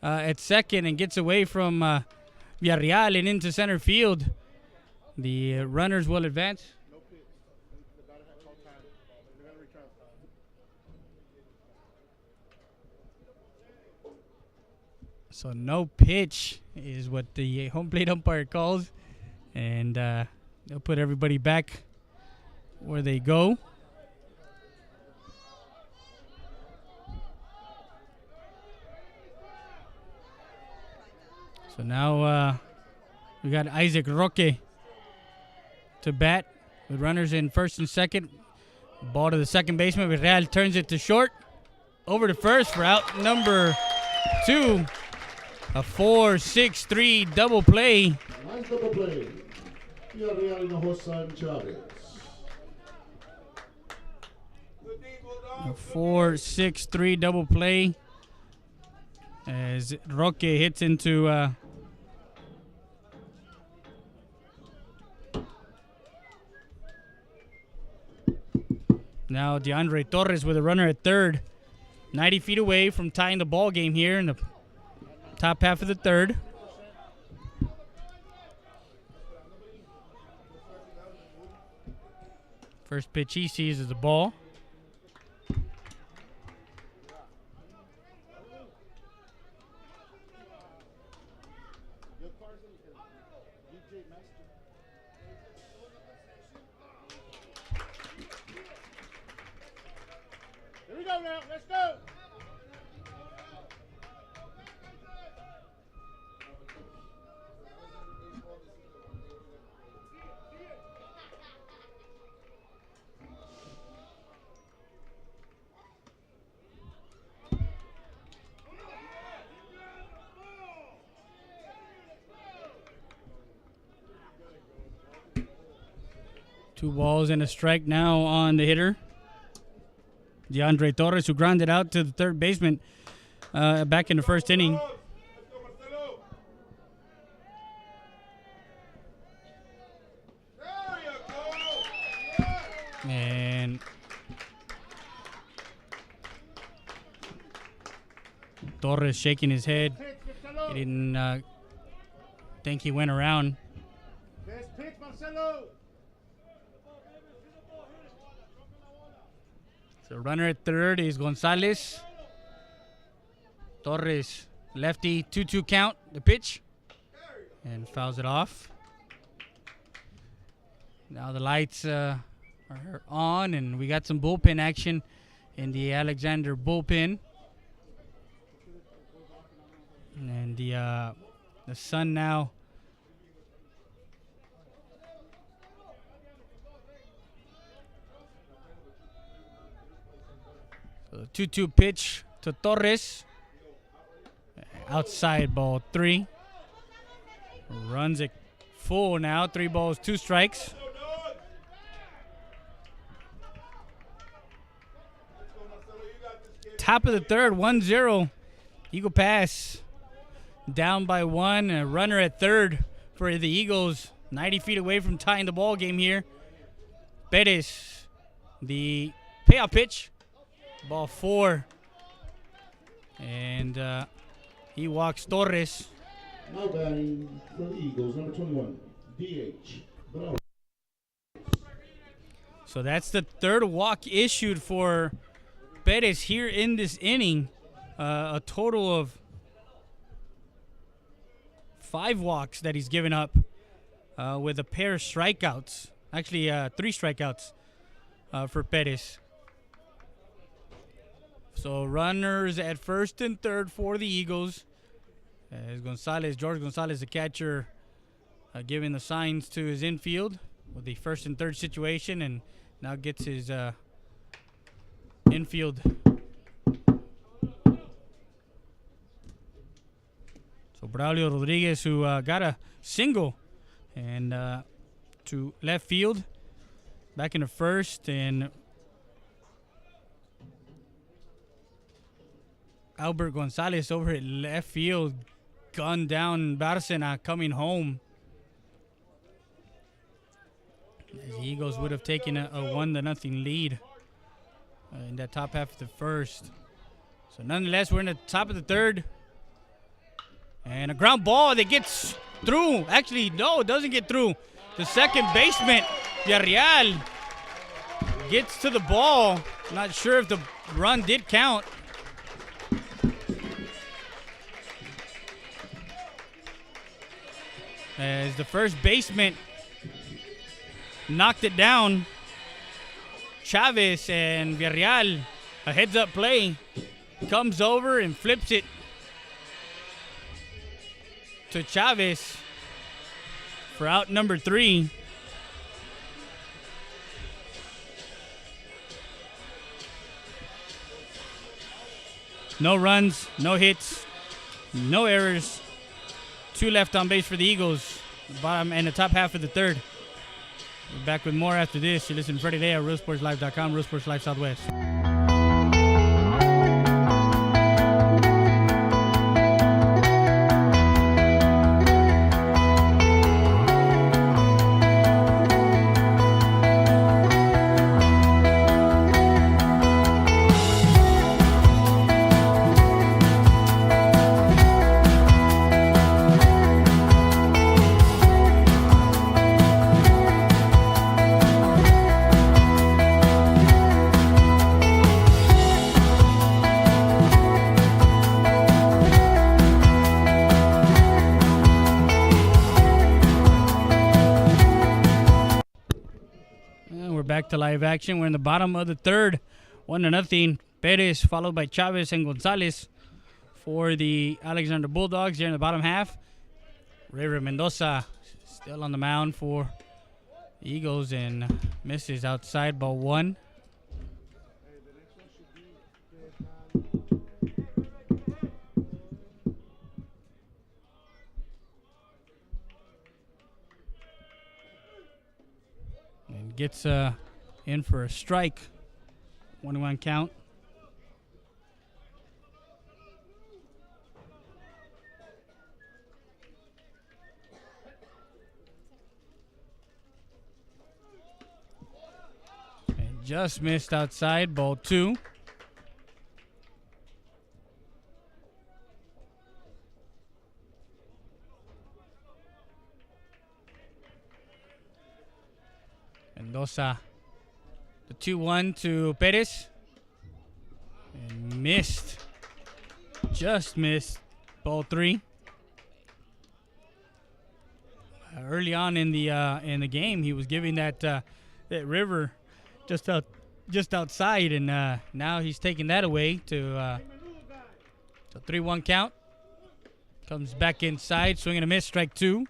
at second, and gets away from Villarreal and into center field. The runners will advance. So no pitch is what the home plate umpire calls. And they'll put everybody back where they go. So now we got Isaac Roque to bat with runners in first and second. Ball to the second baseman. Real turns it to short. Over to first for out number 2. A 4-6-3 double play. Nice double play. Villarreal Hinojosa Chavez. A 4-6-3 double play as Roque hits into now DeAndre Torres with a runner at third. 90 feet away from tying the ball game here in the top half of the third. First pitch he sees is the ball. Here we go now. Let's go. Two balls and a strike now on the hitter, DeAndre Torres, who grounded out to the third baseman back in the first inning. And Torres shaking his head. He didn't think he went around. Best pitch, Marcelo. So runner at third is Gonzalez. Torres, lefty, 2-2 count, the pitch. And fouls it off. Now the lights are on, and we got some bullpen action in the Alexander bullpen. And the sun now so 2-2 pitch to Torres. Outside ball 3. Runs it full now. 3 balls, 2 strikes. Top of the third, 1-0. Eagle Pass down by 1. A runner at third for the Eagles. 90 feet away from tying the ball game here. Perez, the payoff pitch. Ball 4. And He walks Torres. Now batting for the Eagles, number 21, DH. Bravo. So that's the third walk issued for Perez here in this inning. A total of 5 walks that he's given up with a pair of strikeouts. Actually, 3 strikeouts for Perez. So runners at first and third for the Eagles. As George Gonzalez, the catcher, giving the signs to his infield with the first and third situation, and now gets his infield. So Braulio Rodriguez, who got a single and to left field, back into first, and Albert Gonzalez over at left field, gunned down Bárcena coming home. As the Eagles would have taken a 1-0 lead in that top half of the first. So nonetheless, we're in the top of the third. And a ground ball that gets through. Actually, no, it doesn't get through. The second baseman, Villarreal, gets to the ball. Not sure if the run did count. As the first baseman knocked it down, Chavez, and Villarreal, a heads-up play, comes over and flips it to Chavez for out number 3. No runs, no hits, no errors. 2 left on base for the Eagles. Bottom and the top half of the third. We're back with more after this. You listen to Freddie Day at RealSportsLive.com, Real Sports Live Southwest. To live action. We're in the bottom of the third, 1-0. Perez followed by Chavez and Gonzalez for the Alexander Bulldogs here in the bottom half. Ray Mendoza still on the mound for the Eagles and misses outside ball 1. And gets in for a strike. 1-1 count. And just missed outside, ball 2. Mendoza. The 2-1 to Perez. And missed. Just missed. Ball 3. Early on in the game, he was giving that river just outside, and now he's taking that away to 3-1 count. Comes back inside, swing and a miss, strike 2.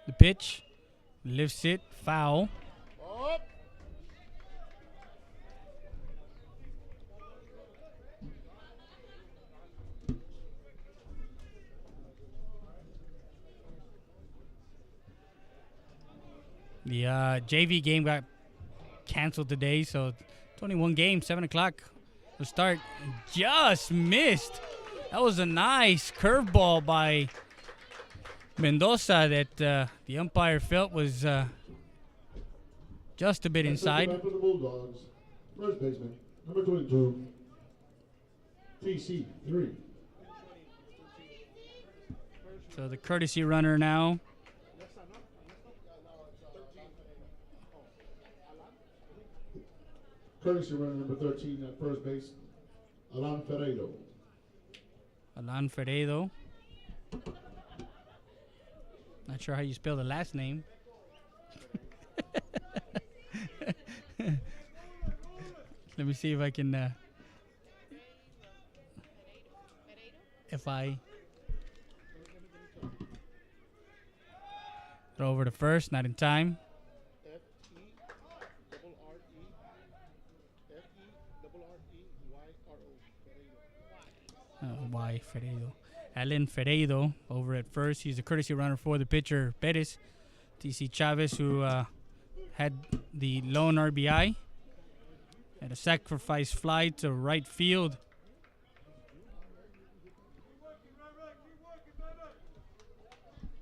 The pitch, lifts it, foul. The JV game got canceled today, so 21 games, 7 o'clock The start just missed. That was a nice curveball by Mendoza that the umpire felt was just a bit inside. Back for the Bulldogs. First baseman, number 22, TC 3. So the courtesy runner now. Courtesy runner number 13 at first base, Alan Ferreiro. Alan Ferredo. Not sure how you spell the last name. Let me see if I can. If I throw over to first, not in time. Y Ferredo. Alan Ferredo over at first. He's a courtesy runner for the pitcher, Perez. TC Chavez, who had the lone RBI. Had a sacrifice fly to right field.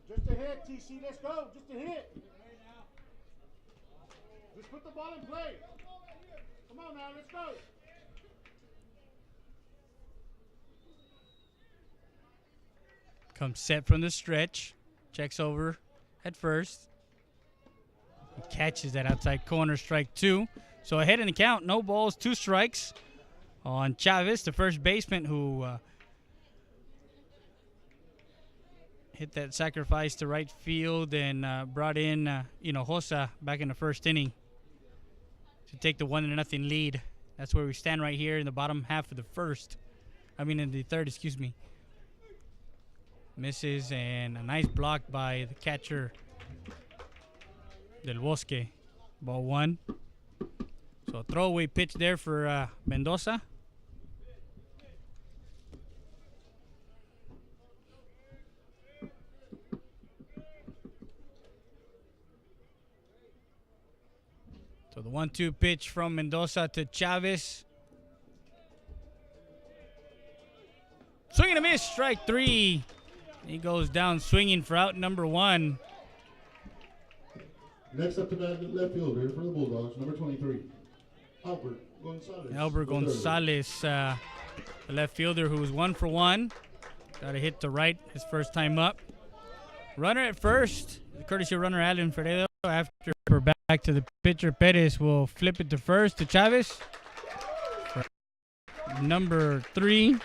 Just a hit, TC. Let's go. Just a hit. Just put the ball in play. Come on now. Let's go. Comes set from the stretch. Checks over at first. He catches that outside corner, strike 2. So ahead in the count, no balls, 2 strikes on Chavez, the first baseman who hit that sacrifice to right field and brought in Hinojosa back in the first inning to take the 1-0 lead. That's where we stand right here in the bottom half of the in the third, excuse me. Misses, and a nice block by the catcher Del Bosque. Ball 1. So a throwaway pitch there for Mendoza. So the 1-2 pitch from Mendoza to Chavez. Swing and a miss, strike 3. He goes down swinging for out number 1. Next up to bat, left fielder for the Bulldogs, number 23, Albert Gonzalez. Albert Gonzalez, the left fielder who was 1 for 1. Got a hit to right his first time up. Runner at first, the courtesy runner Alan Ferredo. After we're back to the pitcher, Perez will flip it to first to Chavez. For number 3.